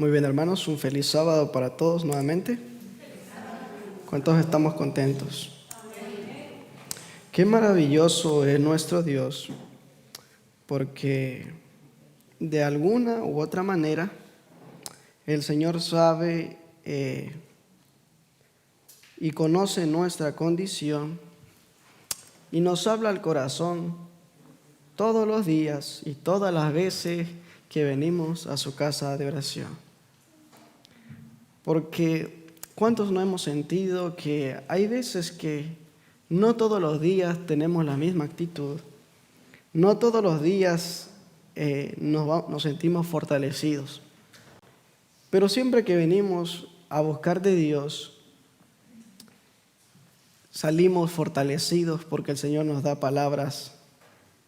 Muy bien, hermanos, un feliz sábado para todos nuevamente. ¿Cuántos estamos contentos? Qué maravilloso es nuestro Dios, porque de alguna u otra manera el Señor sabe y conoce nuestra condición y nos habla al corazón todos los días y todas las veces que venimos a su casa de oración. Porque ¿cuántos no hemos sentido que hay veces que no todos los días tenemos la misma actitud? No todos los días nos sentimos fortalecidos. Pero siempre que venimos a buscar de Dios, salimos fortalecidos porque el Señor nos da palabras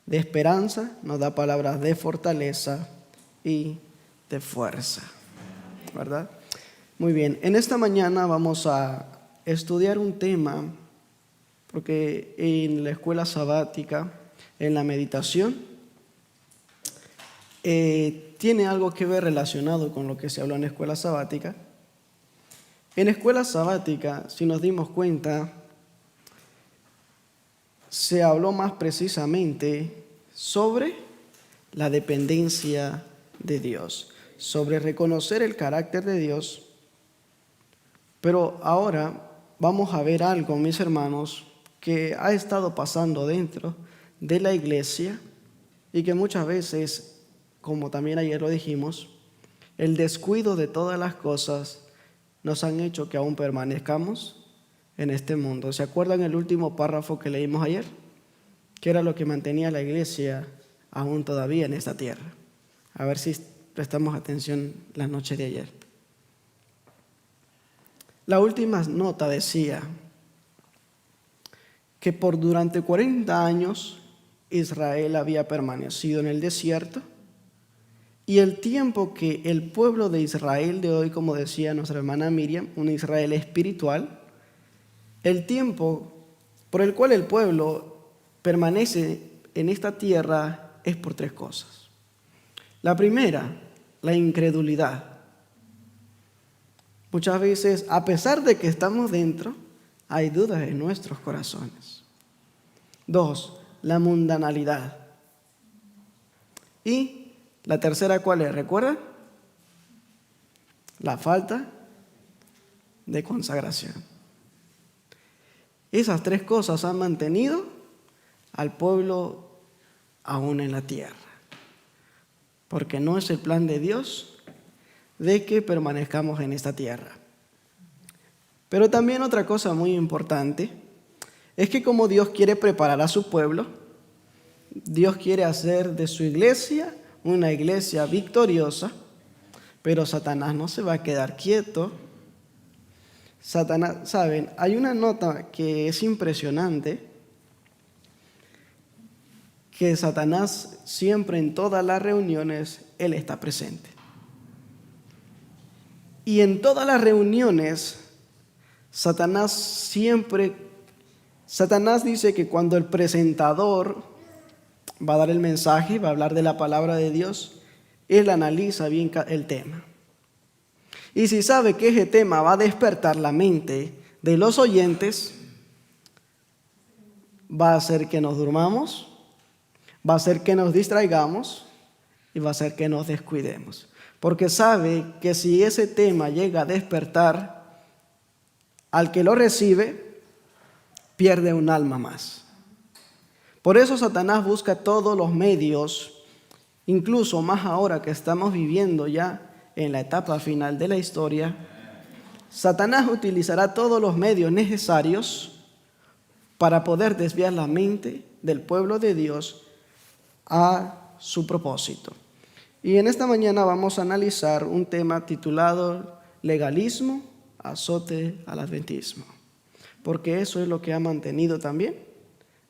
de esperanza, nos da palabras de fortaleza y de fuerza, ¿verdad? Muy bien, en esta mañana vamos a estudiar un tema, porque en la escuela sabática, en la meditación, tiene algo que ver relacionado con lo que se habló en la escuela sabática. En la escuela sabática, si nos dimos cuenta, se habló más precisamente sobre la dependencia de Dios, sobre reconocer el carácter de Dios. Pero ahora vamos a ver algo, mis hermanos, que ha estado pasando dentro de la iglesia y que muchas veces, como también ayer lo dijimos, el descuido de todas las cosas nos han hecho que aún permanezcamos en este mundo. ¿Se acuerdan el último párrafo que leímos ayer? ¿Qué era lo que mantenía a la iglesia aún todavía en esta tierra? A ver si prestamos atención la noche de ayer. La última nota decía que durante 40 años Israel había permanecido en el desierto y el tiempo que el pueblo de Israel de hoy, como decía nuestra hermana Miriam, un Israel espiritual, el tiempo por el cual el pueblo permanece en esta tierra es por 3 cosas. La primera, la incredulidad. Muchas veces, a pesar de que estamos dentro, hay dudas en nuestros corazones. 2, la mundanalidad. Y la tercera, ¿cuál es? ¿Recuerdan? La falta de consagración. Esas 3 cosas han mantenido al pueblo aún en la tierra. Porque no es el plan de Dios de que permanezcamos en esta tierra. Pero también otra cosa muy importante es que como Dios quiere preparar a su pueblo, Dios quiere hacer de su iglesia una iglesia victoriosa, pero Satanás no se va a quedar quieto. Satanás, ¿saben? Hay una nota que es impresionante, que Satanás siempre en todas las reuniones, él está presente. Y en todas las reuniones, Satanás dice que cuando el presentador va a dar el mensaje, va a hablar de la palabra de Dios, él analiza bien el tema. Y si sabe que ese tema va a despertar la mente de los oyentes, va a hacer que nos durmamos, va a hacer que nos distraigamos y va a hacer que nos descuidemos. Porque sabe que si ese tema llega a despertar al que lo recibe, pierde un alma más. Por eso Satanás busca todos los medios, incluso más ahora que estamos viviendo ya en la etapa final de la historia. Satanás utilizará todos los medios necesarios para poder desviar la mente del pueblo de Dios a su propósito. Y en esta mañana vamos a analizar un tema titulado Legalismo, azote al adventismo. Porque eso es lo que ha mantenido también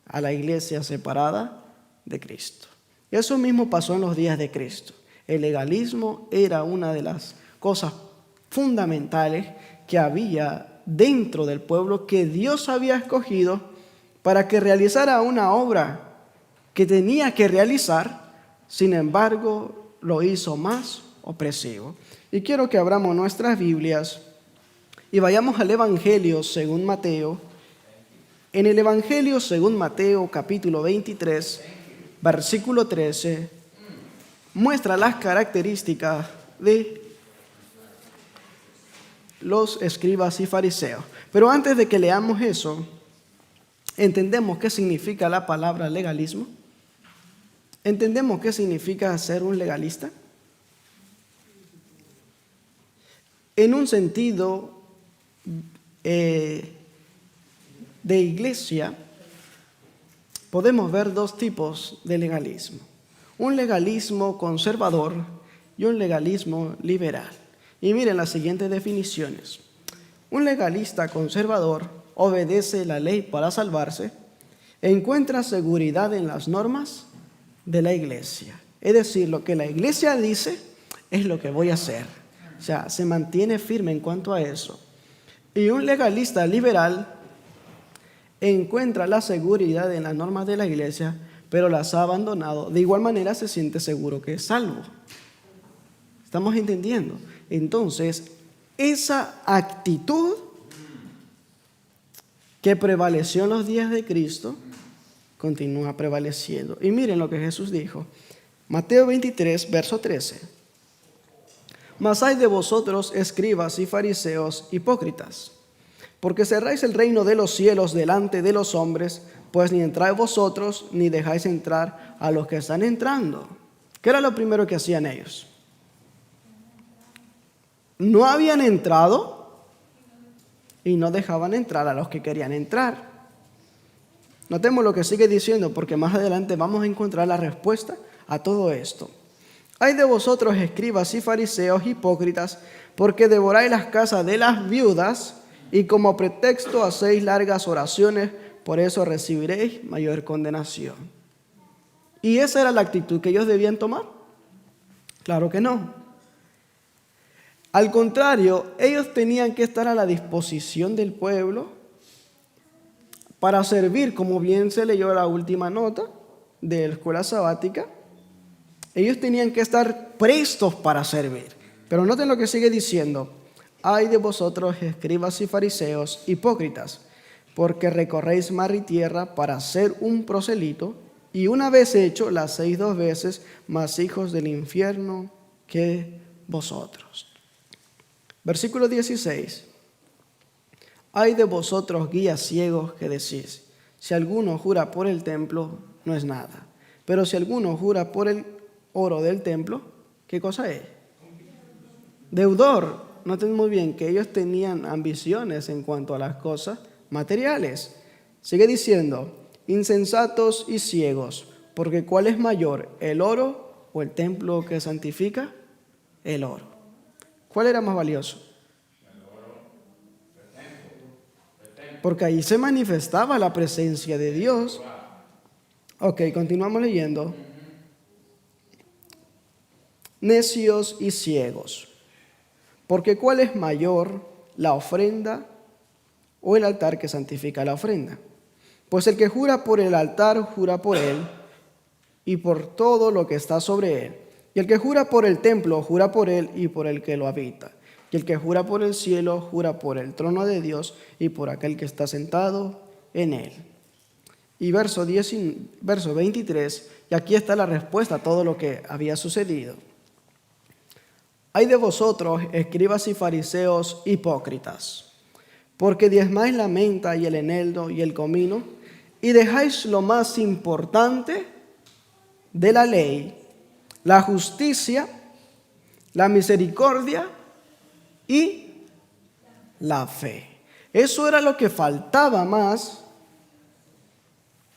a la iglesia separada de Cristo. Eso mismo pasó en los días de Cristo. El legalismo era una de las cosas fundamentales que había dentro del pueblo que Dios había escogido para que realizara una obra que tenía que realizar. Sin embargo, lo hizo más opresivo. Y quiero que abramos nuestras Biblias y vayamos al Evangelio según Mateo. En el Evangelio según Mateo, capítulo 23, versículo 13, muestra las características de los escribas y fariseos. Pero antes de que leamos eso, ¿entendemos qué significa la palabra legalismo? ¿Entendemos qué significa ser un legalista? En un sentido de iglesia, podemos ver dos tipos de legalismo. Un legalismo conservador y un legalismo liberal. Y miren las siguientes definiciones. Un legalista conservador obedece la ley para salvarse, encuentra seguridad en las normas de la iglesia. Es decir, lo que la iglesia dice es lo que voy a hacer. O sea, se mantiene firme en cuanto a eso. Y un legalista liberal encuentra la seguridad en las normas de la iglesia, pero las ha abandonado. De igual manera se siente seguro que es salvo. ¿Estamos entendiendo? Entonces, esa actitud que prevaleció en los días de Cristo continúa prevaleciendo. Y miren lo que Jesús dijo. Mateo 23, verso 13. Mas hay de vosotros, escribas y fariseos, hipócritas, porque cerráis el reino de los cielos delante de los hombres, pues ni entráis vosotros, ni dejáis entrar a los que están entrando. ¿Qué era lo primero que hacían ellos? No habían entrado y no dejaban entrar a los que querían entrar. Notemos lo que sigue diciendo, porque más adelante vamos a encontrar la respuesta a todo esto. Hay de vosotros, escribas y fariseos, hipócritas, porque devoráis las casas de las viudas y como pretexto hacéis largas oraciones, por eso recibiréis mayor condenación. ¿Y esa era la actitud que ellos debían tomar? Claro que no. Al contrario, ellos tenían que estar a la disposición del pueblo para servir, como bien se leyó la última nota de la escuela sabática. Ellos tenían que estar prestos para servir. Pero noten lo que sigue diciendo. Ay de vosotros, escribas y fariseos, hipócritas, porque recorréis mar y tierra para ser un proselito, y una vez hecho, la hacéis 2 veces, más hijos del infierno que vosotros. Versículo 16. Ay de vosotros, guías ciegos, que decís, si alguno jura por el templo, no es nada. Pero si alguno jura por el oro del templo, ¿qué cosa es? Deudor. Noten muy bien que ellos tenían ambiciones en cuanto a las cosas materiales. Sigue diciendo, insensatos y ciegos, porque ¿cuál es mayor, el oro o el templo que santifica? El oro. ¿Cuál era más valioso? Porque ahí se manifestaba la presencia de Dios. Ok, continuamos leyendo. Necios y ciegos. Porque ¿cuál es mayor, la ofrenda o el altar que santifica la ofrenda? Pues el que jura por el altar, jura por él y por todo lo que está sobre él. Y el que jura por el templo, jura por él y por el que lo habita. Y el que jura por el cielo, jura por el trono de Dios y por aquel que está sentado en él. Y verso 23, y aquí está la respuesta a todo lo que había sucedido. Ay de vosotros, escribas y fariseos, hipócritas, porque diezmáis la menta y el eneldo y el comino, y dejáis lo más importante de la ley, la justicia, la misericordia y la fe. Eso era lo que faltaba más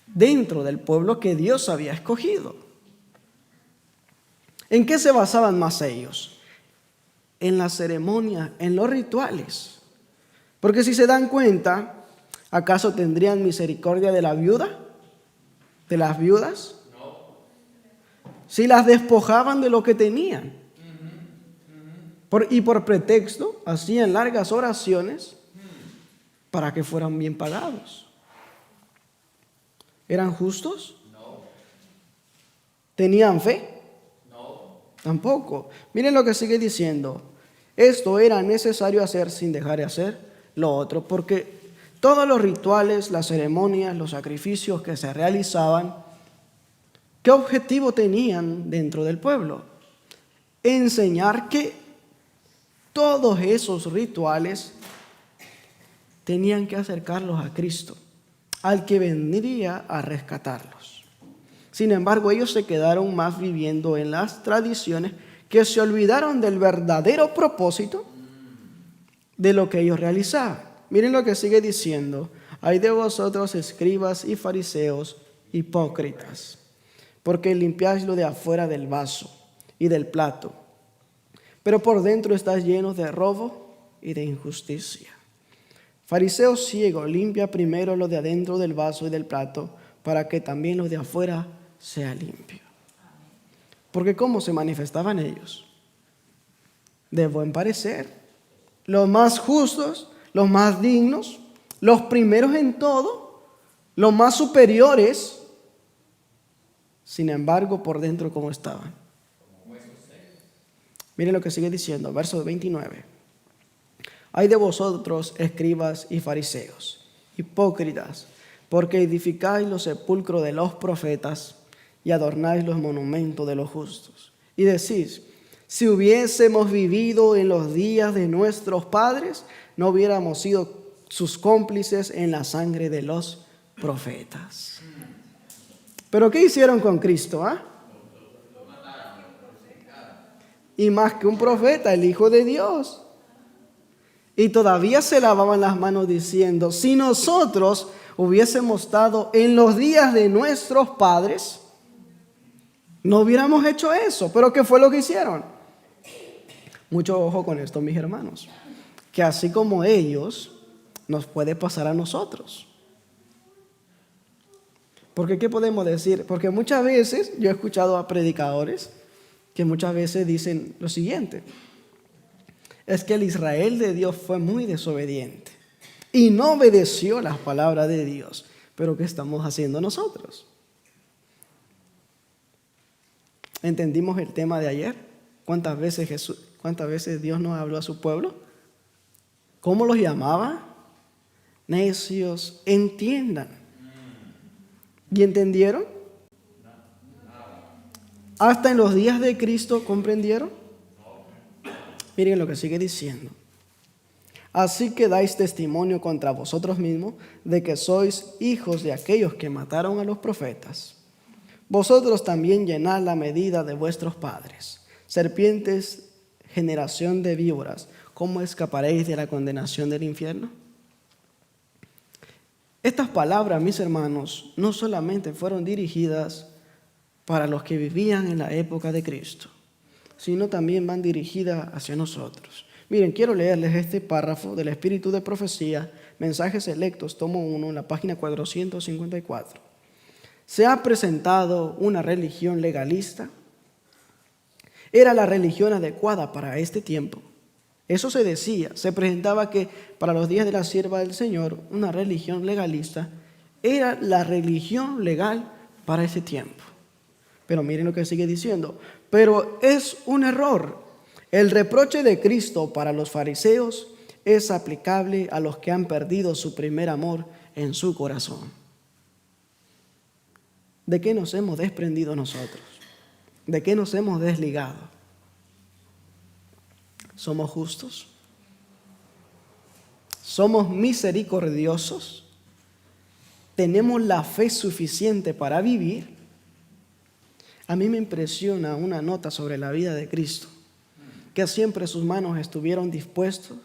dentro del pueblo que Dios había escogido. ¿En qué se basaban más ellos? En la ceremonia, en los rituales. Porque si se dan cuenta, ¿acaso tendrían misericordia de la viuda? ¿De las viudas? No. Si las despojaban de lo que tenían. Y por pretexto hacían largas oraciones para que fueran bien pagados. ¿Eran justos? No. ¿Tenían fe? No. Tampoco. Miren lo que sigue diciendo. Esto era necesario hacer sin dejar de hacer lo otro, porque todos los rituales, las ceremonias, los sacrificios que se realizaban, ¿qué objetivo tenían dentro del pueblo? Enseñar que todos esos rituales tenían que acercarlos a Cristo, al que vendría a rescatarlos. Sin embargo, ellos se quedaron más viviendo en las tradiciones, que se olvidaron del verdadero propósito de lo que ellos realizaban. Miren lo que sigue diciendo. Hay de vosotros, escribas y fariseos, hipócritas, porque limpiáis lo de afuera del vaso y del plato, pero por dentro estáis llenos de robo y de injusticia. Fariseo ciego, limpia primero lo de adentro del vaso y del plato, para que también lo de afuera sea limpio. Porque ¿cómo se manifestaban ellos? De buen parecer, los más justos, los más dignos, los primeros en todo, los más superiores. Sin embargo, por dentro, ¿cómo estaban? Miren lo que sigue diciendo, verso 29. Hay de vosotros, escribas y fariseos, hipócritas, porque edificáis los sepulcros de los profetas y adornáis los monumentos de los justos. Y decís, si hubiésemos vivido en los días de nuestros padres, no hubiéramos sido sus cómplices en la sangre de los profetas. ¿Pero qué hicieron con Cristo? Y más que un profeta, el Hijo de Dios. Y todavía se lavaban las manos diciendo, si nosotros hubiésemos estado en los días de nuestros padres, no hubiéramos hecho eso. ¿Pero qué fue lo que hicieron? Mucho ojo con esto, mis hermanos. Que así como ellos, nos puede pasar a nosotros. Porque ¿qué podemos decir? Porque muchas veces, yo he escuchado a predicadores que muchas veces dicen lo siguiente. Es que el Israel de Dios fue muy desobediente y no obedeció las palabras de Dios. Pero ¿qué estamos haciendo nosotros? ¿Entendimos el tema de ayer? ¿Cuántas veces Dios nos habló a su pueblo? ¿Cómo los llamaba? Necios, entiendan. ¿Y entendieron? ¿Hasta en los días de Cristo comprendieron? Miren lo que sigue diciendo. Así que dais testimonio contra vosotros mismos de que sois hijos de aquellos que mataron a los profetas. Vosotros también llenad la medida de vuestros padres. Serpientes, generación de víboras, ¿cómo escaparéis de la condenación del infierno? Estas palabras, mis hermanos, no solamente fueron dirigidas para los que vivían en la época de Cristo, sino también van dirigidas hacia nosotros. Miren, quiero leerles este párrafo del Espíritu de Profecía, Mensajes Selectos, tomo 1, en la página 454. Se ha presentado una religión legalista. Era la religión adecuada para este tiempo. Eso se decía, se presentaba que para los días de la sierva del Señor, una religión legalista era la religión legal para ese tiempo. Pero miren lo que sigue diciendo. Pero es un error. El reproche de Cristo para los fariseos es aplicable a los que han perdido su primer amor en su corazón. ¿De qué nos hemos desprendido nosotros? ¿De qué nos hemos desligado? ¿Somos justos? ¿Somos misericordiosos? ¿Tenemos la fe suficiente para vivir? A mí me impresiona una nota sobre la vida de Cristo, que siempre sus manos estuvieron dispuestas,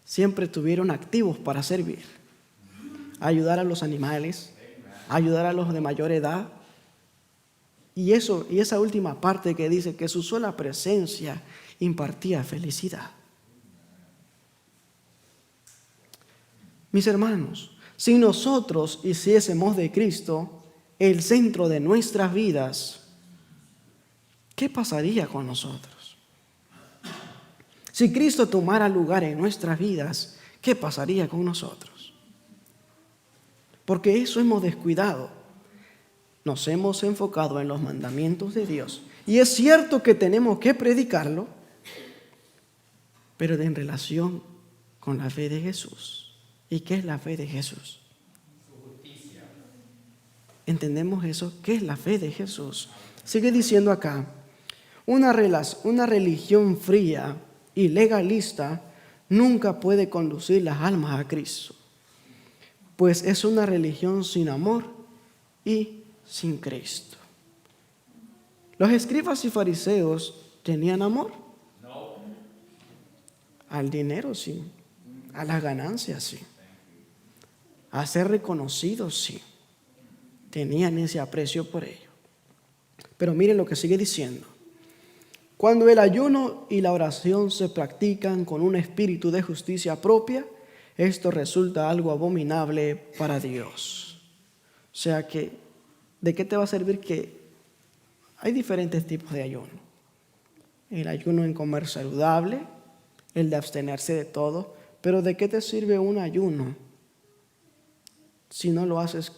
siempre estuvieron activos para servir, ayudar a los animales, ayudar a los de mayor edad. Y esa última parte que dice que su sola presencia impartía felicidad. Mis hermanos, si nosotros hiciésemos de Cristo el centro de nuestras vidas, ¿qué pasaría con nosotros? Si Cristo tomara lugar en nuestras vidas, ¿qué pasaría con nosotros? Porque eso hemos descuidado. nos hemos enfocado en los mandamientos de Dios. Y es cierto que tenemos que predicarlo, pero en relación con la fe de Jesús. ¿Y qué es la fe de Jesús? ¿Entendemos eso? ¿Qué es la fe de Jesús? Sigue diciendo acá, una religión fría y legalista nunca puede conducir las almas a Cristo, pues es una religión sin amor y sin Cristo. ¿Los escribas y fariseos tenían amor? No. Al dinero sí, a las ganancias sí, a ser reconocidos sí, tenían ese aprecio por ello. Pero miren lo que sigue diciendo. Cuando el ayuno y la oración se practican con un espíritu de justicia propia, esto resulta algo abominable para Dios. O sea que, ¿de qué te va a servir que hay diferentes tipos de ayuno? El ayuno en comer saludable, el de abstenerse de todo, pero ¿de qué te sirve un ayuno si no lo haces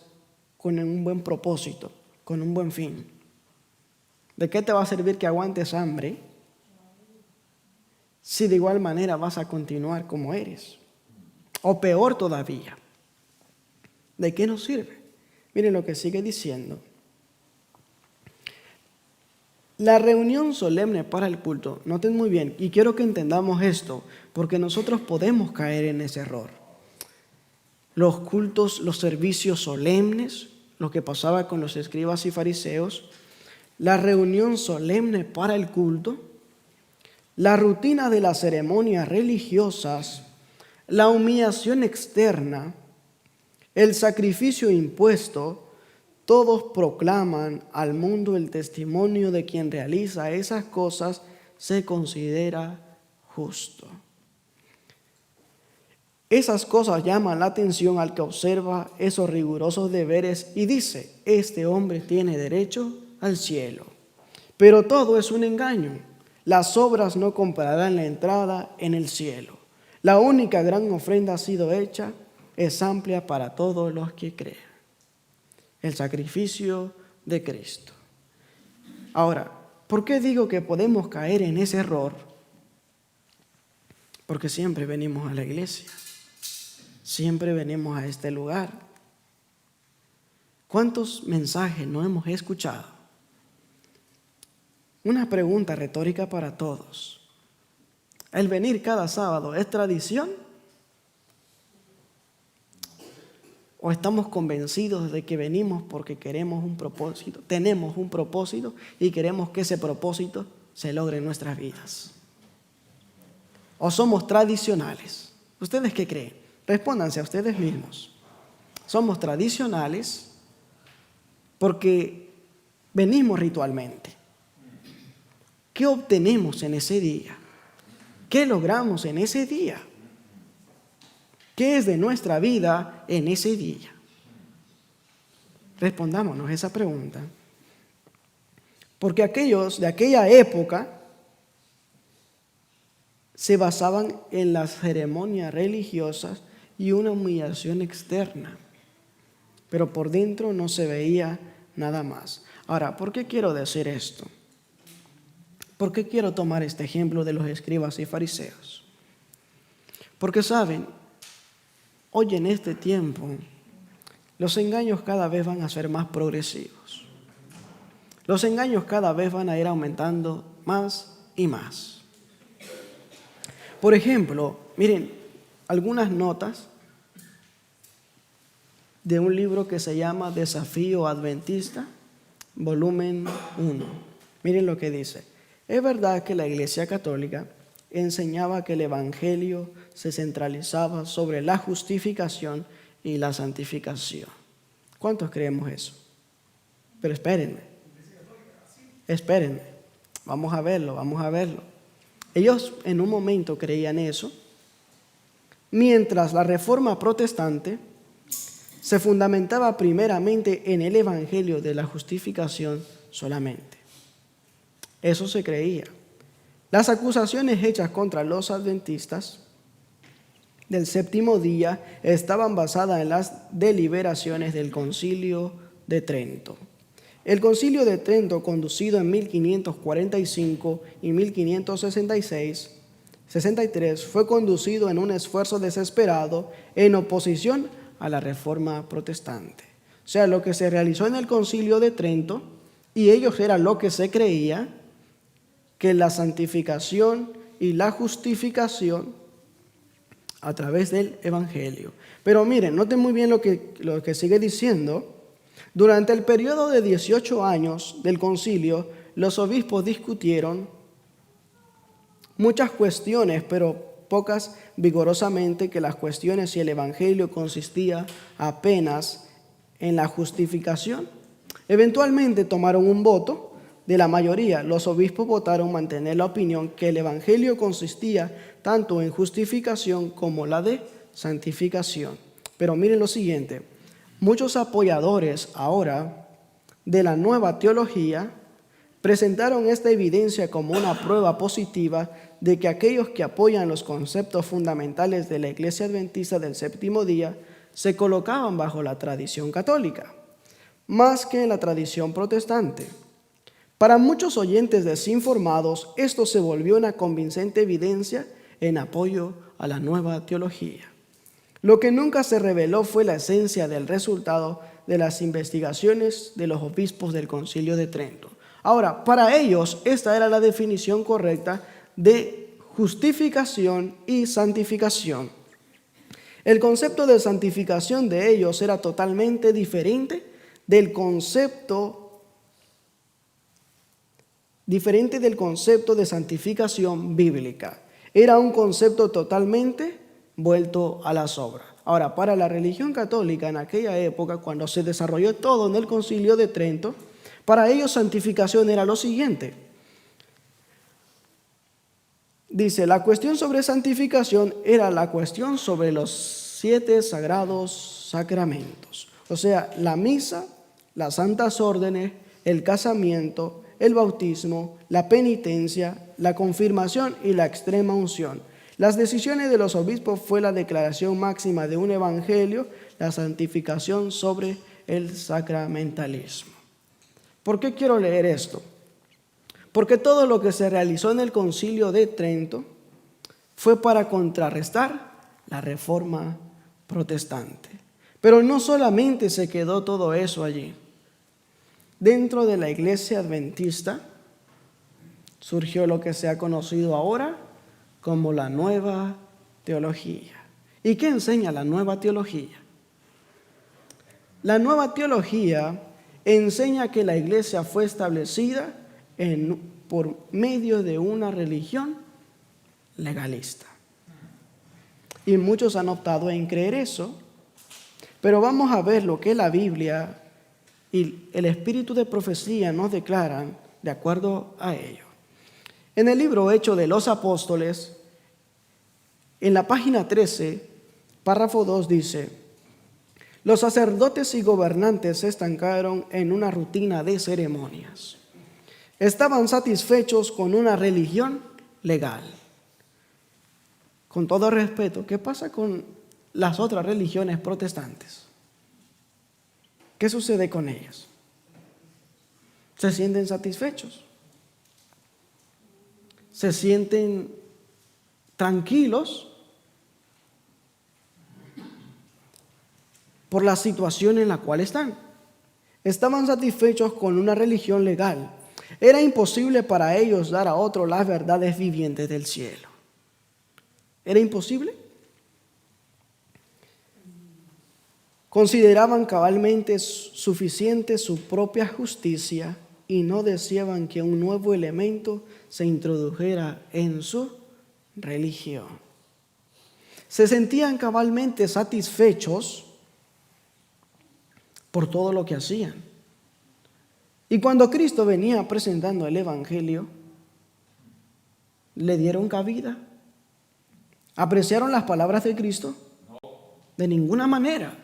con un buen propósito, con un buen fin? ¿De qué te va a servir que aguantes hambre si de igual manera vas a continuar como eres? O peor todavía, ¿de qué nos sirve? Miren lo que sigue diciendo. La reunión solemne para el culto, noten muy bien, y quiero que entendamos esto, porque nosotros podemos caer en ese error. Los cultos, los servicios solemnes, lo que pasaba con los escribas y fariseos, la reunión solemne para el culto, la rutina de las ceremonias religiosas, la humillación externa, el sacrificio impuesto, todos proclaman al mundo el testimonio de quien realiza esas cosas se considera justo. Esas cosas llaman la atención al que observa esos rigurosos deberes y dice, este hombre tiene derecho al cielo. Pero todo es un engaño. Las obras no comprarán la entrada en el cielo. La única gran ofrenda ha sido hecha, es amplia para todos los que creen. El sacrificio de Cristo. Ahora, ¿por qué digo que podemos caer en ese error? Porque siempre venimos a la iglesia. Siempre venimos a este lugar. ¿Cuántos mensajes no hemos escuchado? Una pregunta retórica para todos. ¿El venir cada sábado es tradición? ¿O estamos convencidos de que venimos porque queremos un propósito, tenemos un propósito y queremos que ese propósito se logre en nuestras vidas? ¿O somos tradicionales? ¿Ustedes qué creen? Respóndanse a ustedes mismos. Somos tradicionales porque venimos ritualmente. ¿Qué obtenemos en ese día? ¿Qué logramos en ese día? ¿Qué es de nuestra vida en ese día? Respondámonos esa pregunta. Porque aquellos de aquella época se basaban en las ceremonias religiosas y una humillación externa. Pero por dentro no se veía nada más. Ahora, ¿por qué quiero decir esto? ¿Por qué quiero tomar este ejemplo de los escribas y fariseos? Porque saben, hoy en este tiempo, los engaños cada vez van a ser más progresivos. Los engaños cada vez van a ir aumentando más y más. Por ejemplo, miren, algunas notas de un libro que se llama Desafío Adventista, volumen 1. Miren lo que dice. Es verdad que la Iglesia Católica enseñaba que el Evangelio se centralizaba sobre la justificación y la santificación. ¿Cuántos creemos eso? Pero espérenme. Vamos a verlo. Ellos en un momento creían eso, mientras la Reforma Protestante se fundamentaba primeramente en el Evangelio de la justificación solamente. Eso se creía. Las acusaciones hechas contra los adventistas del séptimo día estaban basadas en las deliberaciones del Concilio de Trento. El Concilio de Trento, conducido en 1545 y 1563, fue conducido en un esfuerzo desesperado en oposición a la Reforma protestante. O sea, lo que se realizó en el Concilio de Trento, y ellos era lo que se creía, que la santificación y la justificación a través del Evangelio. Pero miren, noten muy bien lo que sigue diciendo. Durante el periodo de 18 años del concilio, los obispos discutieron muchas cuestiones, pero pocas vigorosamente, que las cuestiones si el Evangelio consistía apenas en la justificación. Eventualmente tomaron un voto de la mayoría. Los obispos votaron mantener la opinión que el Evangelio consistía tanto en justificación como la de santificación. Pero miren lo siguiente, muchos apoyadores ahora de la nueva teología presentaron esta evidencia como una prueba positiva de que aquellos que apoyan los conceptos fundamentales de la Iglesia Adventista del Séptimo Día se colocaban bajo la tradición católica, más que en la tradición protestante. Para muchos oyentes desinformados, esto se volvió una convincente evidencia en apoyo a la nueva teología. Lo que nunca se reveló fue la esencia del resultado de las investigaciones de los obispos del Concilio de Trento. Ahora, para ellos, esta era la definición correcta de justificación y santificación. El concepto de santificación de ellos era totalmente diferente del concepto de santificación bíblica. Era un concepto totalmente vuelto a las obras. Ahora, para la religión católica en aquella época, cuando se desarrolló todo en el Concilio de Trento, para ellos santificación era lo siguiente. Dice, la cuestión sobre santificación era la cuestión sobre los 7 sagrados sacramentos. O sea, la misa, las santas órdenes, el casamiento, el bautismo, la penitencia, la confirmación y la extrema unción. Las decisiones de los obispos fue la declaración máxima de un evangelio, la santificación sobre el sacramentalismo. ¿Por qué quiero leer esto? Porque todo lo que se realizó en el Concilio de Trento fue para contrarrestar la Reforma protestante. Pero no solamente se quedó todo eso allí. Dentro de la Iglesia Adventista surgió lo que se ha conocido ahora como la nueva teología. ¿Y qué enseña la nueva teología? La nueva teología enseña que la Iglesia fue establecida por medio de una religión legalista. Y muchos han optado en creer eso, pero vamos a ver lo que la Biblia y el espíritu de profecía nos declaran de acuerdo a ello. En el libro Hechos de los Apóstoles, en la página 13, párrafo 2 dice: los sacerdotes y gobernantes se estancaron en una rutina de ceremonias. Estaban satisfechos con una religión legal. Con todo respeto, ¿qué pasa con las otras religiones protestantes? ¿Qué sucede con ellas? ¿Se sienten satisfechos? ¿Se sienten tranquilos por la situación en la cual están? Estaban satisfechos con una religión legal. Era imposible para ellos dar a otros las verdades vivientes del cielo. ¿Era imposible? Consideraban cabalmente suficiente su propia justicia y no deseaban que un nuevo elemento se introdujera en su religión. Se sentían cabalmente satisfechos por todo lo que hacían. Y cuando Cristo venía presentando el Evangelio, ¿le dieron cabida? ¿Apreciaron las palabras de Cristo? De ninguna manera.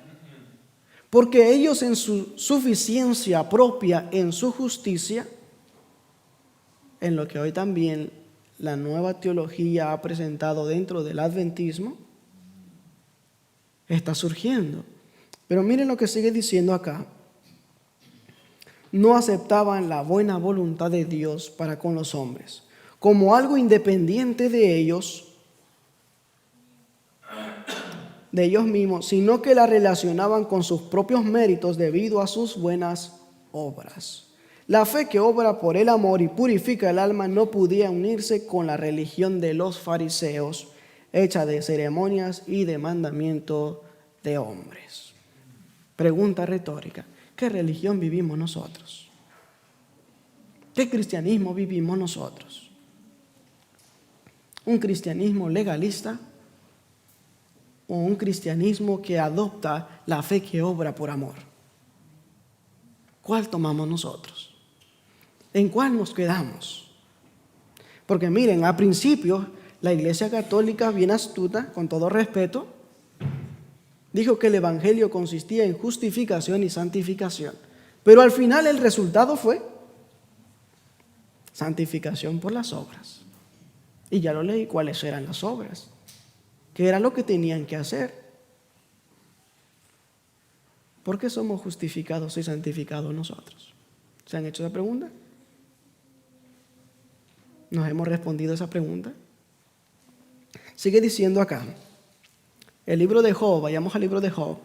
Porque ellos en su suficiencia propia, en su justicia, en lo que hoy también la nueva teología ha presentado dentro del adventismo, está surgiendo. Pero miren lo que sigue diciendo acá. no aceptaban la buena voluntad de Dios para con los hombres como algo independiente de ellos mismos, sino que la relacionaban con sus propios méritos debido a sus buenas obras. La fe que obra por el amor y purifica el alma no podía unirse con la religión de los fariseos, hecha de ceremonias y de mandamiento de hombres. Pregunta retórica: ¿qué religión vivimos nosotros? ¿Qué cristianismo vivimos nosotros? ¿Un cristianismo legalista o un cristianismo que adopta la fe que obra por amor? ¿Cuál tomamos nosotros? ¿En cuál nos quedamos? Porque miren, a principio la Iglesia Católica, bien astuta, con todo respeto, dijo que el Evangelio consistía en justificación y santificación. Pero al final el resultado fue santificación por las obras. Y ya lo leí cuáles eran las obras, que era lo que tenían que hacer. ¿Por qué somos justificados y santificados nosotros? ¿Se han hecho esa pregunta? ¿Nos hemos respondido esa pregunta? Sigue diciendo acá, el libro de Job, vayamos al libro de Job,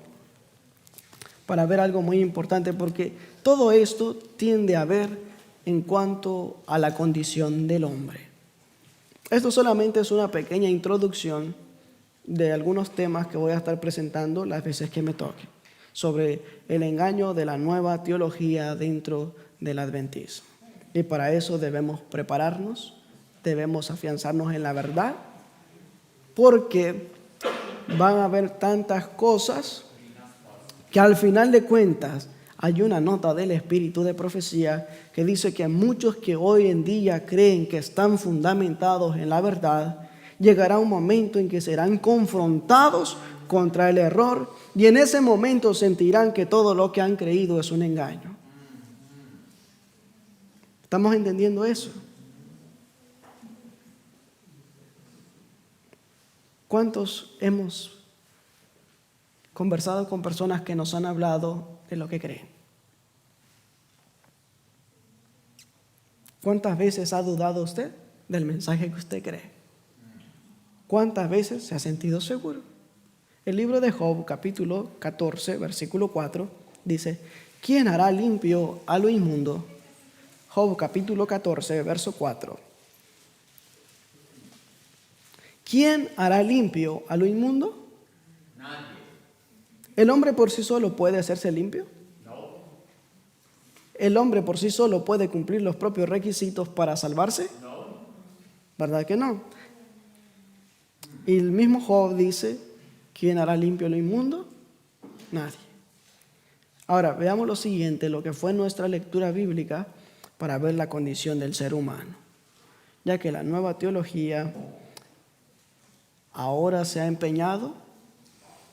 para ver algo muy importante, porque todo esto tiende a ver en cuanto a la condición del hombre. Esto solamente es una pequeña introducción de algunos temas que voy a estar presentando las veces que me toque, sobre el engaño de la nueva teología dentro del adventismo. Y para eso debemos prepararnos, debemos afianzarnos en la verdad, porque van a haber tantas cosas que al final de cuentas hay una nota del espíritu de profecía que dice que muchos que hoy en día creen que están fundamentados en la verdad, llegará un momento en que serán confrontados contra el error y en ese momento sentirán que todo lo que han creído es un engaño. ¿Estamos entendiendo eso? ¿Cuántos hemos conversado con personas que nos han hablado de lo que creen? ¿Cuántas veces ha dudado usted del mensaje que usted cree? ¿Cuántas veces se ha sentido seguro? El libro de Job, capítulo 14, versículo 4, dice: ¿quién hará limpio a lo inmundo? Job, capítulo 14, verso 4. ¿Quién hará limpio a lo inmundo? Nadie. ¿El hombre por sí solo puede hacerse limpio? No. ¿El hombre por sí solo puede cumplir los propios requisitos para salvarse? No. ¿Verdad que no? Y el mismo Job dice: ¿quién hará limpio lo inmundo? Nadie. Ahora, veamos lo siguiente, lo que fue nuestra lectura bíblica para ver la condición del ser humano, ya que la nueva teología ahora se ha empeñado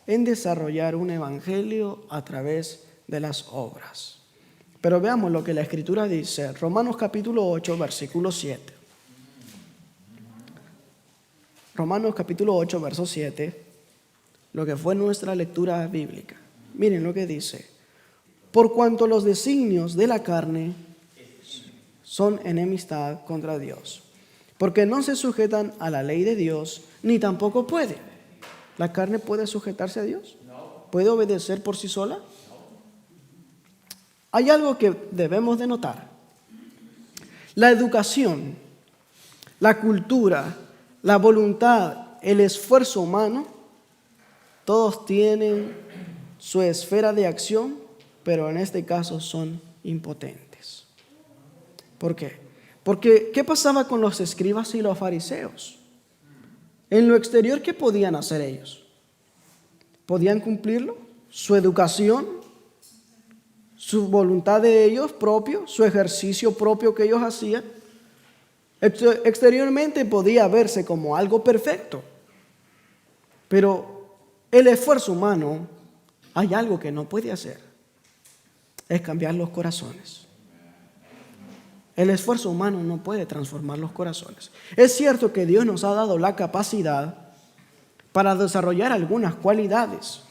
en desarrollar un evangelio a través de las obras. Pero veamos lo que la Escritura dice, Romanos capítulo 8, versículo 7. Romanos capítulo 8, verso 7, lo que fue nuestra lectura bíblica. Miren lo que dice: por cuanto los designios de la carne son enemistad contra Dios, porque no se sujetan a la ley de Dios, ni tampoco puede. ¿La carne puede sujetarse a Dios? ¿Puede obedecer por sí sola? Hay algo que debemos de notar. La educación, la cultura, la voluntad, el esfuerzo humano, todos tienen su esfera de acción, pero en este caso son impotentes. ¿Por qué? Porque, ¿qué pasaba con los escribas y los fariseos? En lo exterior, ¿qué podían hacer ellos? ¿Podían cumplirlo? ¿Su educación? ¿Su voluntad de ellos propio? ¿Su ejercicio propio que ellos hacían? Exteriormente podía verse como algo perfecto. Pero el esfuerzo humano, hay algo que no puede hacer. Es cambiar los corazones. El esfuerzo humano no puede transformar los corazones. Es cierto que Dios nos ha dado la capacidad para desarrollar algunas cualidades,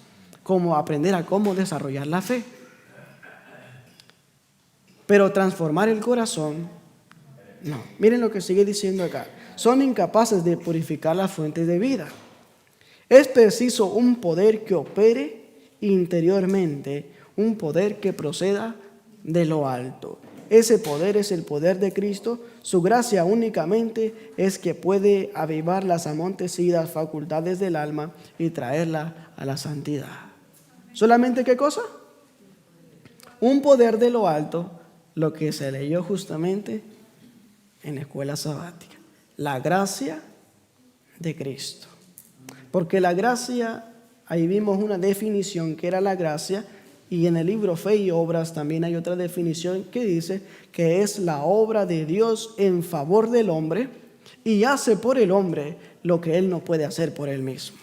como aprender a cómo desarrollar la fe. Pero transformar el corazón, no. Miren lo que sigue diciendo acá. Son incapaces de purificar las fuentes de vida. Es preciso un poder que opere interiormente, un poder que proceda de lo alto. Ese poder es el poder de Cristo. Su gracia únicamente es que puede avivar las amontecidas facultades del alma y traerla a la santidad. ¿Solamente qué cosa? Un poder de lo alto, lo que se leyó justamente en la escuela sabática. La gracia de Cristo. Porque la gracia, ahí vimos una definición que era la gracia, y en el libro Fe y Obras también hay otra definición que dice que es la obra de Dios en favor del hombre y hace por el hombre lo que él no puede hacer por él mismo.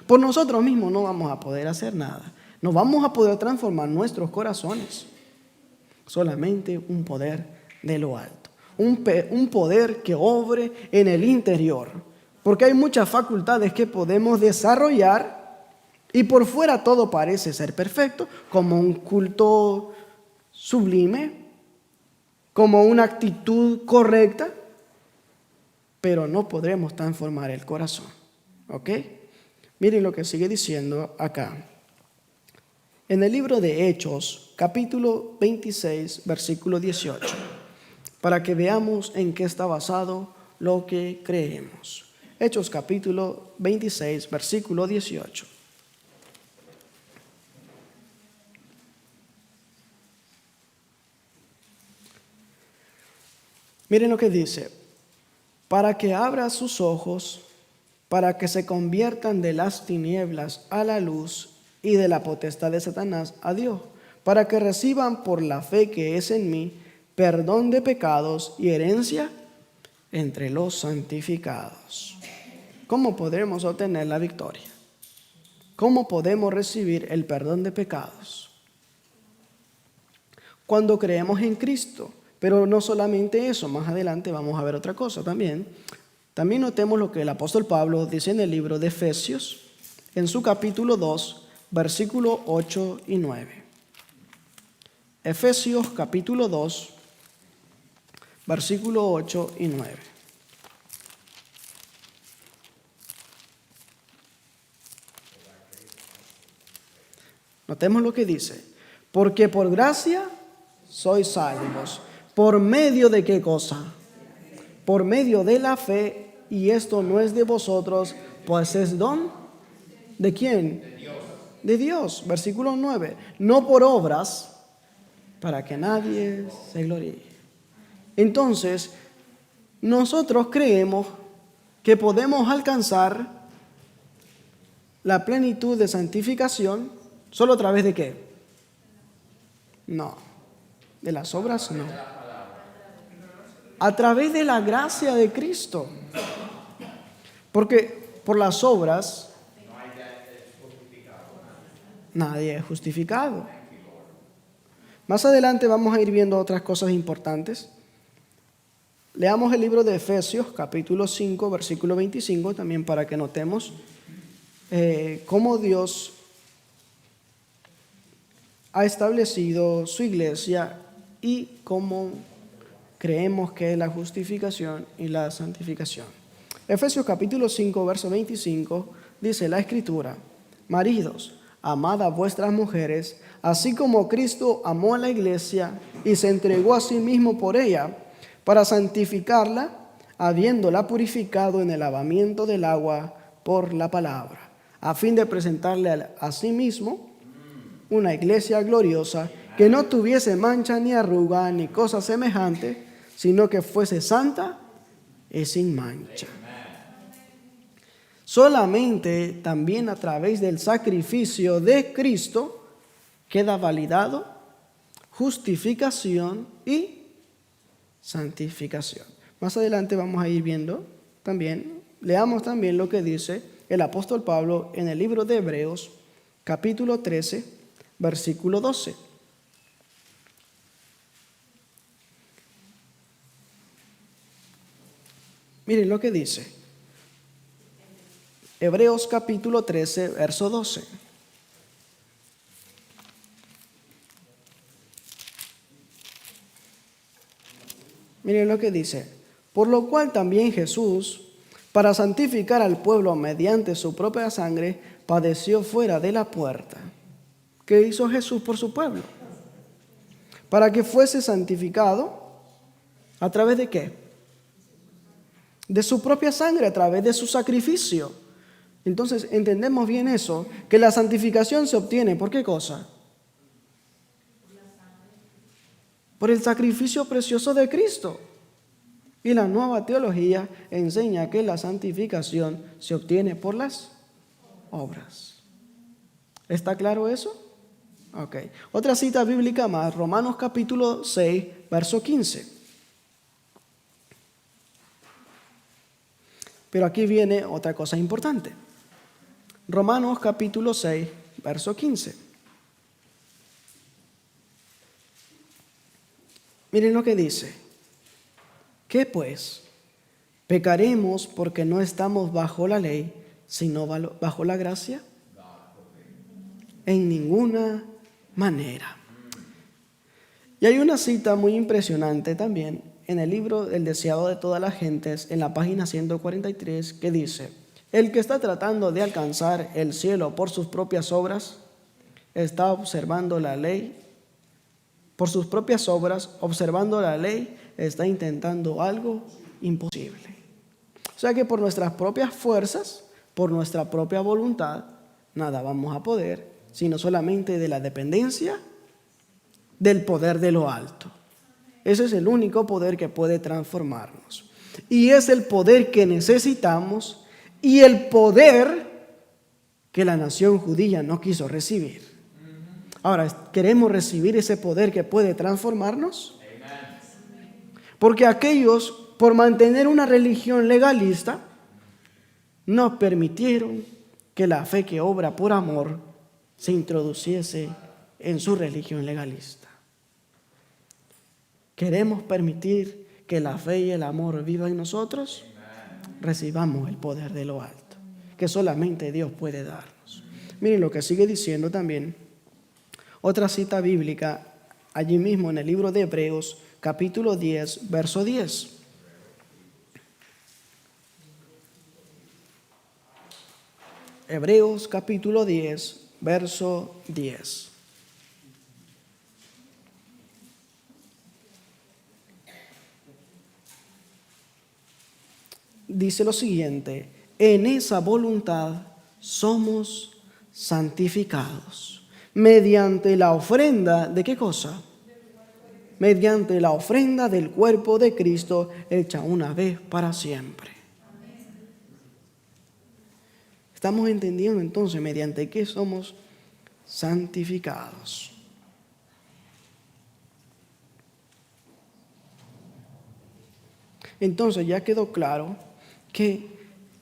Por nosotros mismos no vamos a poder hacer nada. No vamos a poder transformar nuestros corazones. Solamente un poder de lo alto. Un poder que obre en el interior. Porque hay muchas facultades que podemos desarrollar y por fuera todo parece ser perfecto, como un culto sublime, como una actitud correcta, pero no podremos transformar el corazón. ¿Ok? Miren lo que sigue diciendo acá. En el libro de Hechos, capítulo 26, versículo 18, para que veamos en qué está basado lo que creemos. Hechos capítulo 26, versículo 18. Miren lo que dice. Para que abra sus ojos, para que se conviertan de las tinieblas a la luz y de la potestad de Satanás a Dios, para que reciban por la fe que es en mí perdón de pecados y herencia entre los santificados. ¿Cómo podremos obtener la victoria? ¿Cómo podemos recibir el perdón de pecados? Cuando creemos en Cristo. Pero no solamente eso, más adelante vamos a ver otra cosa también. También notemos lo que el apóstol Pablo dice en el libro de Efesios, en su capítulo 2, versículos 8 y 9. Efesios capítulo 2, versículos 8 y 9. Notemos lo que dice. Porque por gracia sois salvos. ¿Por medio de qué cosa? Por medio de la fe, y esto no es de vosotros, pues es don. ¿De quién? De Dios. De Dios. Versículo 9. No por obras, para que nadie se gloríe. Entonces, nosotros creemos que podemos alcanzar la plenitud de santificación solo a través de qué? No, de las obras no. A través de la gracia de Cristo. Porque por las obras nadie es justificado. Más adelante vamos a ir viendo otras cosas importantes. Leamos el libro de Efesios, capítulo 5, versículo 25, también para que notemos cómo Dios ha establecido su iglesia y cómo creemos que es la justificación y la santificación. Efesios capítulo 5, verso 25, dice la Escritura: maridos, amad a vuestras mujeres, así como Cristo amó a la iglesia y se entregó a sí mismo por ella, para santificarla, habiéndola purificado en el lavamiento del agua por la palabra, a fin de presentarle a sí mismo una iglesia gloriosa, que no tuviese mancha ni arruga ni cosa semejante, sino que fuese santa y sin mancha. Solamente también a través del sacrificio de Cristo queda validado justificación y santificación. Más adelante vamos a ir viendo también, leamos también lo que dice el apóstol Pablo en el libro de Hebreos, capítulo 13, versículo 12. Miren lo que dice. Hebreos capítulo 13, verso 12. Miren lo que dice. Por lo cual también Jesús, para santificar al pueblo mediante su propia sangre, padeció fuera de la puerta. ¿Qué hizo Jesús por su pueblo? Para que fuese santificado, ¿a través de qué? De su propia sangre, a través de su sacrificio. Entonces entendemos bien eso, que la santificación se obtiene, ¿por qué cosa? Por el sacrificio precioso de Cristo. Y la nueva teología enseña que la santificación se obtiene por las obras. ¿Está claro eso? Ok. Otra cita bíblica más, Romanos capítulo 6, verso 15. Pero aquí viene otra cosa importante. Romanos capítulo 6, verso 15. Miren lo que dice. ¿Qué pues? ¿Pecaremos porque no estamos bajo la ley, sino bajo la gracia? En ninguna manera. Y hay una cita muy impresionante también en el libro El deseado de todas las gentes, en la página 143, que dice: el que está tratando de alcanzar el cielo por sus propias obras, está observando la ley. Por sus propias obras, observando la ley, está intentando algo imposible. O sea que por nuestras propias fuerzas, por nuestra propia voluntad, nada vamos a poder, sino solamente de la dependencia del poder de lo alto. Ese es el único poder que puede transformarnos. Y es el poder que necesitamos y el poder que la nación judía no quiso recibir. Ahora, ¿queremos recibir ese poder que puede transformarnos? Porque aquellos, por mantener una religión legalista, no permitieron que la fe que obra por amor se introduciese en su religión legalista. ¿Queremos permitir que la fe y el amor vivan en nosotros? Recibamos el poder de lo alto, que solamente Dios puede darnos. Miren lo que sigue diciendo también. Otra cita bíblica, allí mismo en el libro de Hebreos, capítulo 10, verso 10. Hebreos, capítulo 10, verso 10. Dice lo siguiente: en esa voluntad somos santificados. Mediante la ofrenda, ¿de qué cosa? Mediante la ofrenda del cuerpo de Cristo, hecha una vez para siempre. Estamos entendiendo entonces mediante qué somos santificados. Entonces ya quedó claro que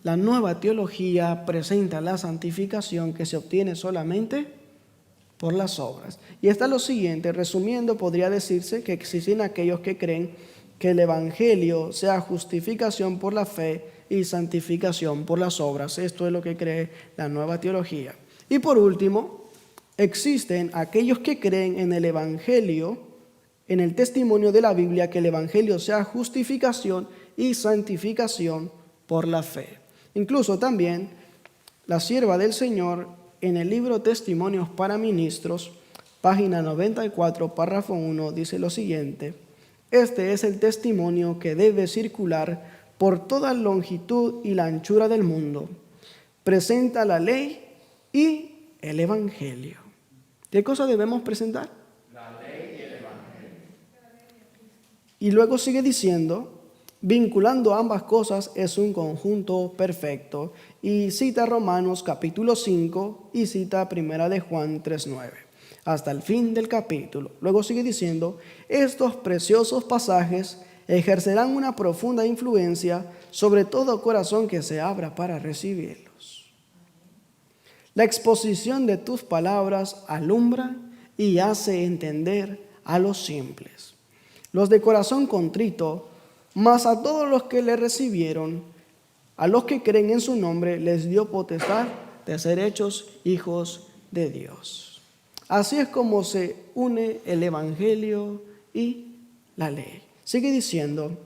la nueva teología presenta la santificación que se obtiene solamente por las obras. Y está lo siguiente, resumiendo, podría decirse que existen aquellos que creen que el Evangelio sea justificación por la fe y santificación por las obras. Esto es lo que cree la nueva teología. Y por último, existen aquellos que creen en el Evangelio, en el testimonio de la Biblia, que el Evangelio sea justificación y santificación por la fe. Incluso también la sierva del Señor, en el libro Testimonios para Ministros, página 94, párrafo 1, dice lo siguiente: este es el testimonio que debe circular por toda longitud y la anchura del mundo. Presenta la ley y el Evangelio. ¿Qué cosa debemos presentar? La ley y el Evangelio. Y luego sigue diciendo, vinculando ambas cosas es un conjunto perfecto. Y cita Romanos capítulo 5 y cita Primera de Juan 3:9. Hasta el fin del capítulo. Luego sigue diciendo, estos preciosos pasajes ejercerán una profunda influencia sobre todo corazón que se abra para recibirlos. La exposición de tus palabras alumbra y hace entender a los simples. Los de corazón contrito, mas a todos los que le recibieron, a los que creen en su nombre, les dio potestad de ser hechos hijos de Dios. Así es como se une el Evangelio y la ley. Sigue diciendo,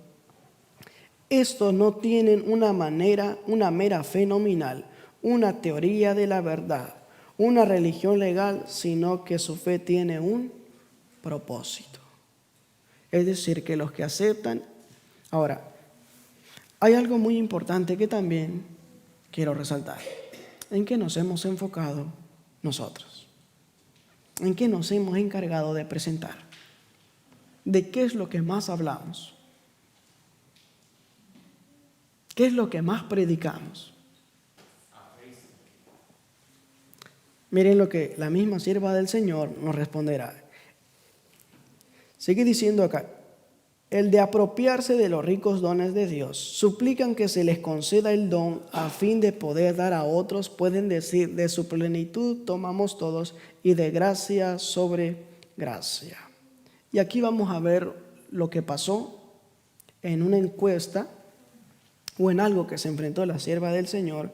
estos no tienen una mera fe nominal, una teoría de la verdad, una religión legal, sino que su fe tiene un propósito. Es decir, que los que aceptan. Ahora, hay algo muy importante que también quiero resaltar. ¿En qué nos hemos enfocado nosotros? ¿En qué nos hemos encargado de presentar? ¿De qué es lo que más hablamos? ¿Qué es lo que más predicamos? Miren lo que la misma sierva del Señor nos responderá. Sigue diciendo acá, el de apropiarse de los ricos dones de Dios. Suplican que se les conceda el don a fin de poder dar a otros. Pueden decir, de su plenitud tomamos todos y de gracia sobre gracia. Y aquí vamos a ver lo que pasó en una encuesta o en algo que se enfrentó la sierva del Señor,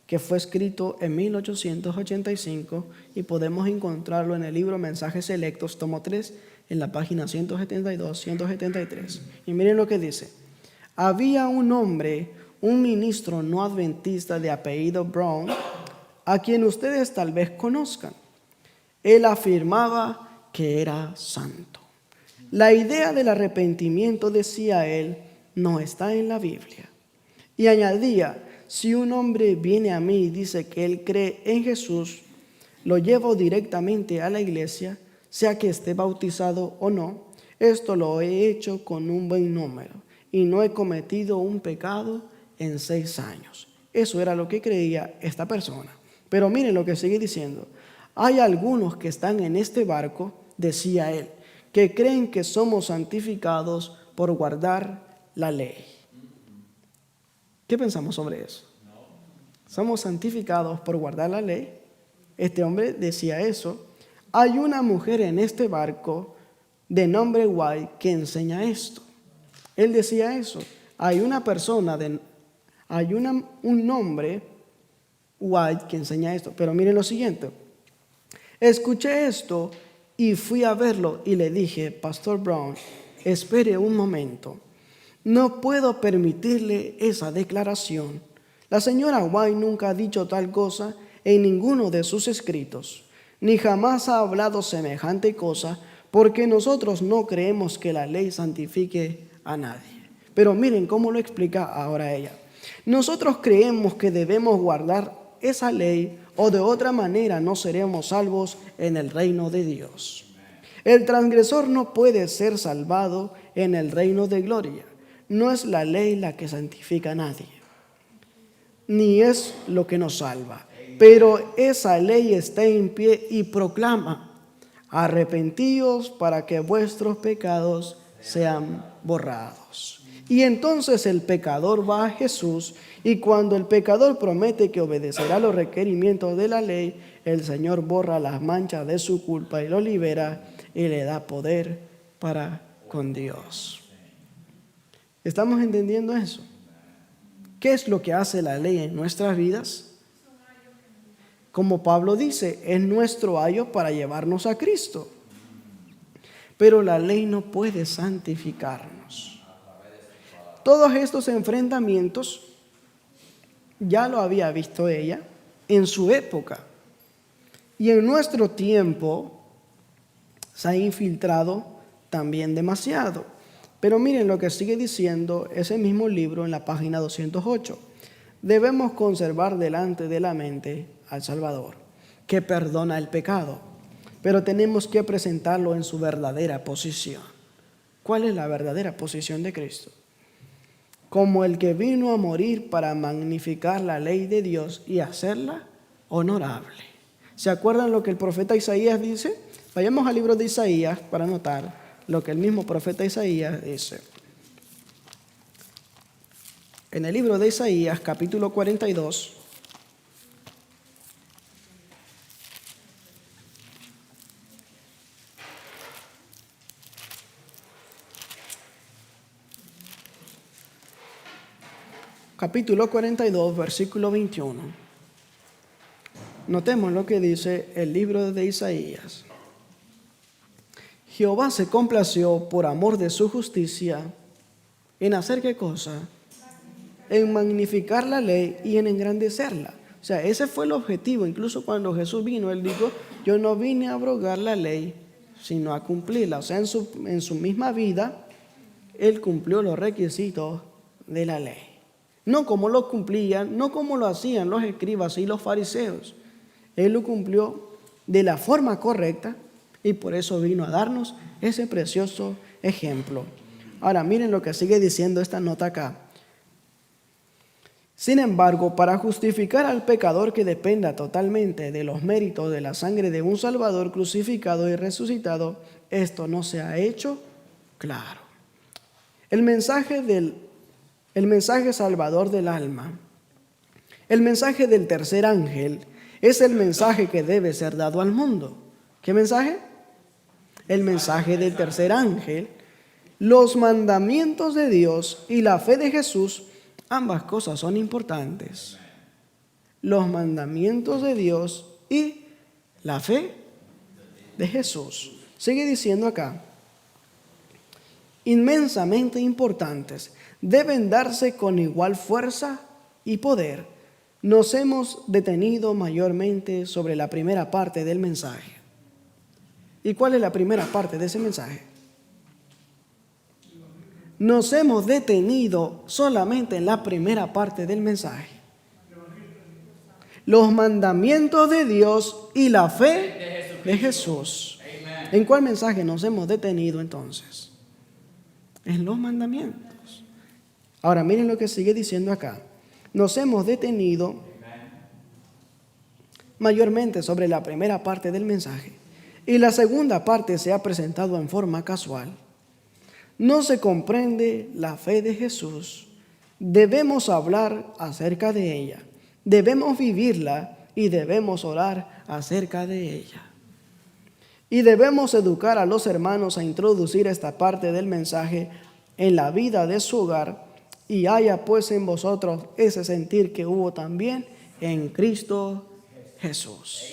que fue escrito en 1885 y podemos encontrarlo en el libro Mensajes Selectos, tomo 3, en la página 172, 173. Y miren lo que dice. Había un hombre, un ministro no adventista de apellido Brown, a quien ustedes tal vez conozcan. Él afirmaba que era santo. La idea del arrepentimiento, decía él, no está en la Biblia. Y añadía, si un hombre viene a mí y dice que él cree en Jesús, lo llevo directamente a la iglesia, sea que esté bautizado o no. Esto lo he hecho con un buen número y no he cometido un pecado en 6 años. Eso era lo que creía esta persona. Pero miren lo que sigue diciendo. Hay algunos que están en este barco, decía él, que creen que somos santificados por guardar la ley. ¿Qué pensamos sobre eso? ¿Somos santificados por guardar la ley? Este hombre decía eso. Hay una mujer en este barco de nombre White que enseña esto. Él decía eso. Hay una persona, un nombre White que enseña esto. Pero miren lo siguiente. Escuché esto y fui a verlo y le dije, Pastor Brown, espere un momento. No puedo permitirle esa declaración. La señora White nunca ha dicho tal cosa en ninguno de sus escritos, ni jamás ha hablado semejante cosa, porque nosotros no creemos que la ley santifique a nadie. Pero miren cómo lo explica ahora ella. Nosotros creemos que debemos guardar esa ley o de otra manera no seremos salvos en el reino de Dios. El transgresor no puede ser salvado en el reino de gloria. No es la ley la que santifica a nadie, ni es lo que nos salva. Pero esa ley está en pie y proclama, arrepentíos para que vuestros pecados sean borrados. Y entonces el pecador va a Jesús, y cuando el pecador promete que obedecerá los requerimientos de la ley, el Señor borra las manchas de su culpa y lo libera y le da poder para con Dios. ¿Estamos entendiendo eso? ¿Qué es lo que hace la ley en nuestras vidas? Como Pablo dice, es nuestro ayo para llevarnos a Cristo. Pero la ley no puede santificarnos. Todos estos enfrentamientos ya lo había visto ella en su época. Y en nuestro tiempo se ha infiltrado también demasiado. Pero miren lo que sigue diciendo ese mismo libro en la página 208. Debemos conservar delante de la mente al Salvador, que perdona el pecado, pero tenemos que presentarlo en su verdadera posición. ¿Cuál es la verdadera posición de Cristo? Como el que vino a morir para magnificar la ley de Dios y hacerla honorable. ¿Se acuerdan lo que el profeta Isaías dice? Vayamos al libro de Isaías para notar lo que el mismo profeta Isaías dice. En el libro de Isaías, capítulo 42, capítulo 42, versículo 21. Notemos lo que dice el libro de Isaías. Jehová se complació por amor de su justicia en hacer ¿qué cosa? En magnificar la ley y en engrandecerla. O sea, ese fue el objetivo. Incluso cuando Jesús vino, Él dijo, yo no vine a abrogar la ley, sino a cumplirla. O sea, en su misma vida, Él cumplió los requisitos de la ley. No como lo cumplían, no como lo hacían los escribas y los fariseos. Él lo cumplió de la forma correcta y por eso vino a darnos ese precioso ejemplo. Ahora, miren lo que sigue diciendo esta nota acá. Sin embargo, para justificar al pecador que dependa totalmente de los méritos de la sangre de un Salvador crucificado y resucitado, esto no se ha hecho claro. El mensaje salvador del alma, el mensaje del tercer ángel, es el mensaje que debe ser dado al mundo. ¿Qué mensaje? El mensaje del tercer ángel, los mandamientos de Dios y la fe de Jesús. Ambas cosas son importantes. Los mandamientos de Dios y la fe de Jesús. Sigue diciendo acá. Inmensamente importantes. Deben darse con igual fuerza y poder. Nos hemos detenido mayormente sobre la primera parte del mensaje. ¿Y cuál es la primera parte de ese mensaje? Nos hemos detenido solamente en la primera parte del mensaje. Los mandamientos de Dios y la fe de Jesús. ¿En cuál mensaje nos hemos detenido entonces? En los mandamientos. Ahora miren lo que sigue diciendo acá. Nos hemos detenido mayormente sobre la primera parte del mensaje. Y la segunda parte se ha presentado en forma casual. No se comprende la fe de Jesús. Debemos hablar acerca de ella. Debemos vivirla y debemos orar acerca de ella. Y debemos educar a los hermanos a introducir esta parte del mensaje en la vida de su hogar y haya pues en vosotros ese sentir que hubo también en Cristo Jesús.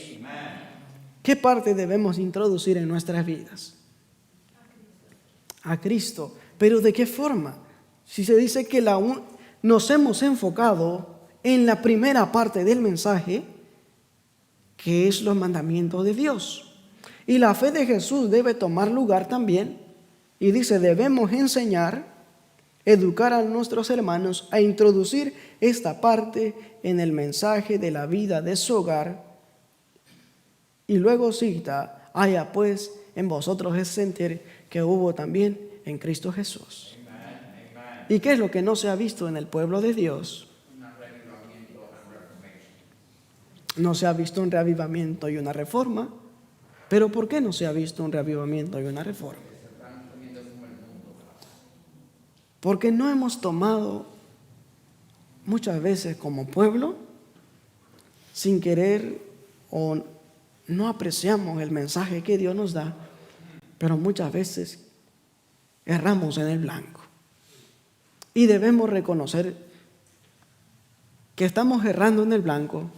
¿Qué parte debemos introducir en nuestras vidas? A Cristo. ¿Pero de qué forma? Si se dice que nos hemos enfocado en la primera parte del mensaje, que es los mandamientos de Dios. Y la fe de Jesús debe tomar lugar también. Y dice, debemos enseñar, educar a nuestros hermanos a introducir esta parte en el mensaje de la vida de su hogar. Y luego cita, haya pues en vosotros ese sentir que hubo también en Cristo Jesús. ¿Y qué es lo que no se ha visto en el pueblo de Dios? No se ha visto un reavivamiento y una reforma. ¿Pero por qué no se ha visto un reavivamiento y una reforma? Porque no hemos tomado muchas veces como pueblo, sin querer o no apreciamos el mensaje que Dios nos da, pero muchas veces erramos en el blanco. Y debemos reconocer que estamos errando en el blanco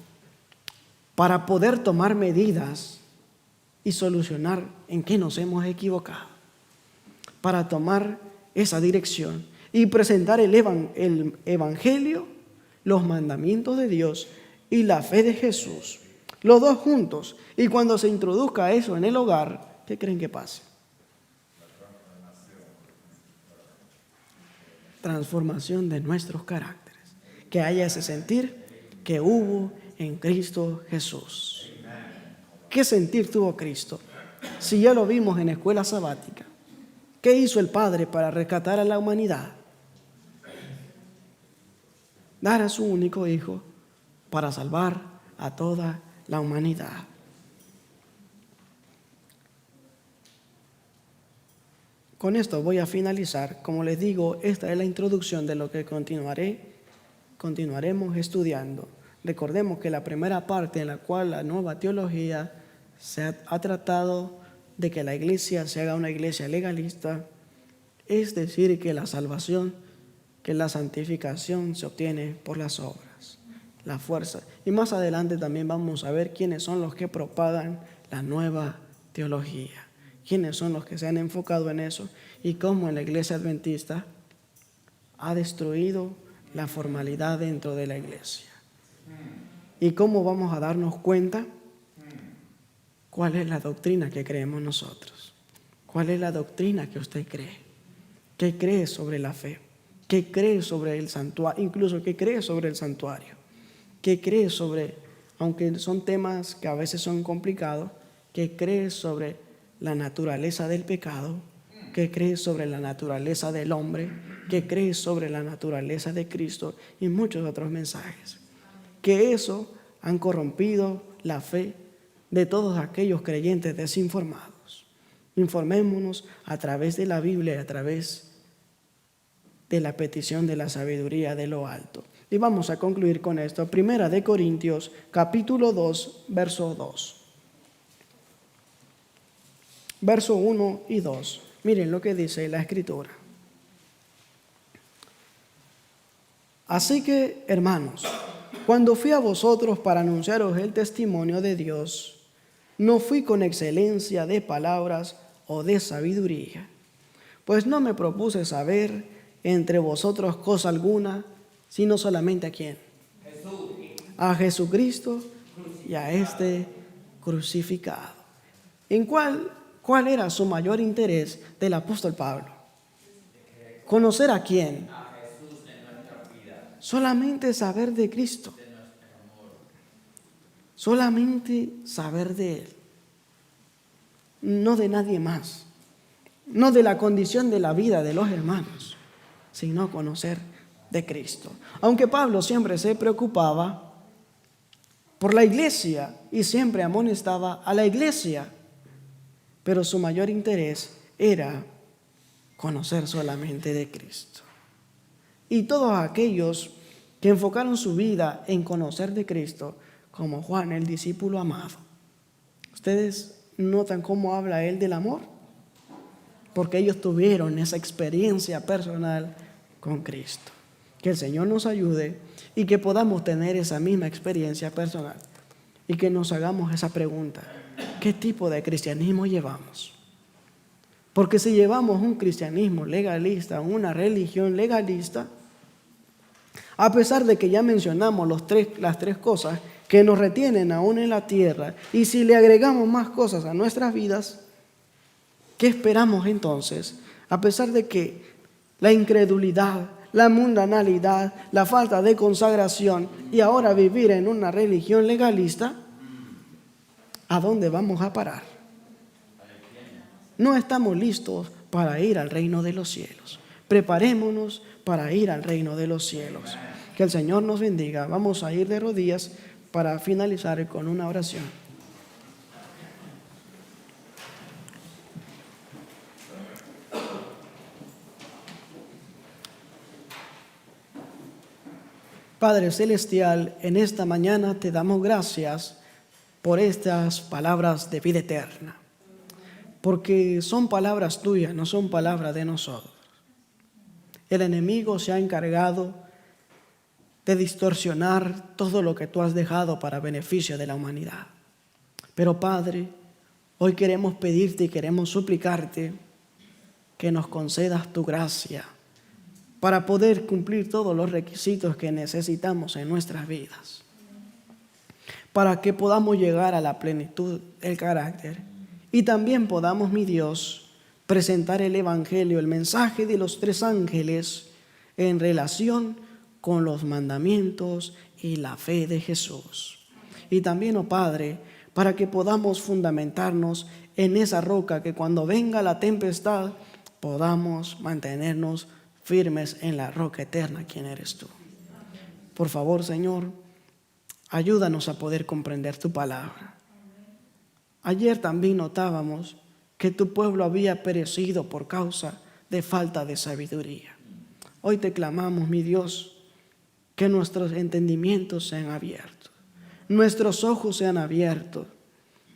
para poder tomar medidas y solucionar en qué nos hemos equivocado. Para tomar esa dirección y presentar el Evangelio, los mandamientos de Dios y la fe de Jesús. Los dos juntos. Y cuando se introduzca eso en el hogar, ¿qué creen que pase? Transformación de nuestros caracteres. Que haya ese sentir que hubo en Cristo Jesús. ¿Qué sentir tuvo Cristo? Si ya lo vimos en escuela sabática. ¿Qué hizo el Padre para rescatar a la humanidad? Dar a su único Hijo para salvar a toda la humanidad. Con esto voy a finalizar. Como les digo, esta es la introducción de lo que continuaremos estudiando. Recordemos que la primera parte en la cual la nueva teología se ha tratado de que la iglesia se haga una iglesia legalista, es decir, que la salvación, que la santificación se obtiene por las obras, la fuerza. Y más adelante también vamos a ver quiénes son los que propagan la nueva teología, quiénes son los que se han enfocado en eso y cómo en la iglesia adventista ha destruido la formalidad dentro de la iglesia. ¿Y cómo vamos a darnos cuenta? ¿Cuál es la doctrina que creemos nosotros? ¿Cuál es la doctrina que usted cree? ¿Qué cree sobre la fe? ¿Qué cree sobre el santuario? Incluso, ¿qué cree sobre el santuario? ¿Qué cree sobre, aunque son temas que a veces son complicados, qué cree sobre la naturaleza del pecado? ¿Qué cree sobre la naturaleza del hombre? ¿Qué cree sobre la naturaleza de Cristo? Y muchos otros mensajes. Que eso han corrompido la fe de todos aquellos creyentes desinformados. Informémonos a través de la Biblia, a través de la petición de la sabiduría de lo alto. Y vamos a concluir con esto. Primera de Corintios, capítulo 2, verso 2. Verso 1 y 2. Miren lo que dice la Escritura. Así que, hermanos, cuando fui a vosotros para anunciaros el testimonio de Dios, no fui con excelencia de palabras o de sabiduría, pues no me propuse saber entre vosotros cosa alguna, sino solamente a quién. A Jesucristo y a este crucificado. ¿En cuál era su mayor interés del apóstol Pablo? ¿Conocer a quién? Solamente saber de Cristo. Solamente saber de Él. No de nadie más. No de la condición de la vida de los hermanos, sino conocer de Cristo. Aunque Pablo siempre se preocupaba por la iglesia y siempre amonestaba a la iglesia, pero su mayor interés era conocer solamente de Cristo. Y todos aquellos que enfocaron su vida en conocer de Cristo, como Juan, el discípulo amado. ¿Ustedes notan cómo habla él del amor? Porque ellos tuvieron esa experiencia personal con Cristo. Que el Señor nos ayude y que podamos tener esa misma experiencia personal. Y que nos hagamos esa pregunta: ¿qué tipo de cristianismo llevamos? Porque si llevamos un cristianismo legalista, una religión legalista, a pesar de que ya mencionamos las tres cosas que nos retienen aún en la tierra, y si le agregamos más cosas a nuestras vidas, ¿qué esperamos entonces? A pesar de que la incredulidad, la mundanalidad, la falta de consagración y ahora vivir en una religión legalista, ¿a dónde vamos a parar? No estamos listos para ir al reino de los cielos. Preparémonos para ir al reino de los cielos. Que el Señor nos bendiga. Vamos a ir de rodillas para finalizar con una oración. Padre Celestial, en esta mañana te damos gracias por estas palabras de vida eterna, porque son palabras tuyas, no son palabras de nosotros. El enemigo se ha encargado de distorsionar todo lo que tú has dejado para beneficio de la humanidad. Pero Padre, hoy queremos pedirte y queremos suplicarte que nos concedas tu gracia para poder cumplir todos los requisitos que necesitamos en nuestras vidas, para que podamos llegar a la plenitud del carácter y también podamos, mi Dios, presentar el Evangelio, el mensaje de los 3 ángeles en relación con los mandamientos y la fe de Jesús. Y también, oh Padre, para que podamos fundamentarnos en esa roca, que cuando venga la tempestad podamos mantenernos firmes en la roca eterna, quien eres tú. Por favor, Señor, ayúdanos a poder comprender tu palabra. Ayer también notábamos que tu pueblo había perecido por causa de falta de sabiduría. Hoy te clamamos, mi Dios, que nuestros entendimientos sean abiertos, nuestros ojos sean abiertos,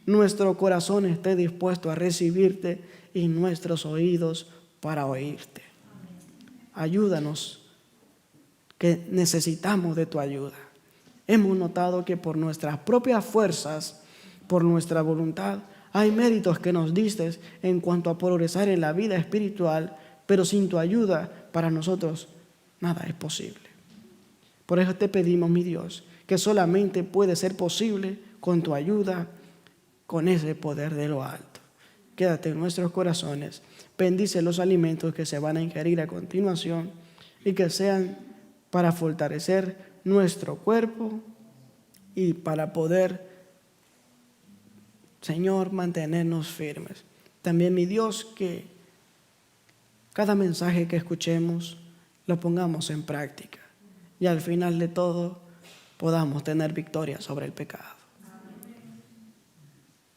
nuestro corazón esté dispuesto a recibirte y nuestros oídos para oírte. Ayúdanos, que necesitamos de tu ayuda. Hemos notado que por nuestras propias fuerzas, por nuestra voluntad, Hay méritos que nos diste en cuanto a progresar en la vida espiritual, pero sin tu ayuda, para nosotros nada es posible. Por eso te pedimos, mi Dios, que solamente puede ser posible con tu ayuda, con ese poder de lo alto. Quédate en nuestros corazones, bendice los alimentos que se van a ingerir a continuación y que sean para fortalecer nuestro cuerpo y para poder, Señor, mantenernos firmes. También, mi Dios, que cada mensaje que escuchemos lo pongamos en práctica y al final de todo podamos tener victoria sobre el pecado.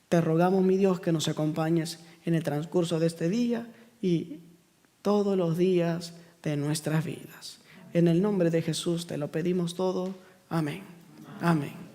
Te rogamos, mi Dios, que nos acompañes en el transcurso de este día y todos los días de nuestras vidas. En el nombre de Jesús te lo pedimos todo. Amén. Amén.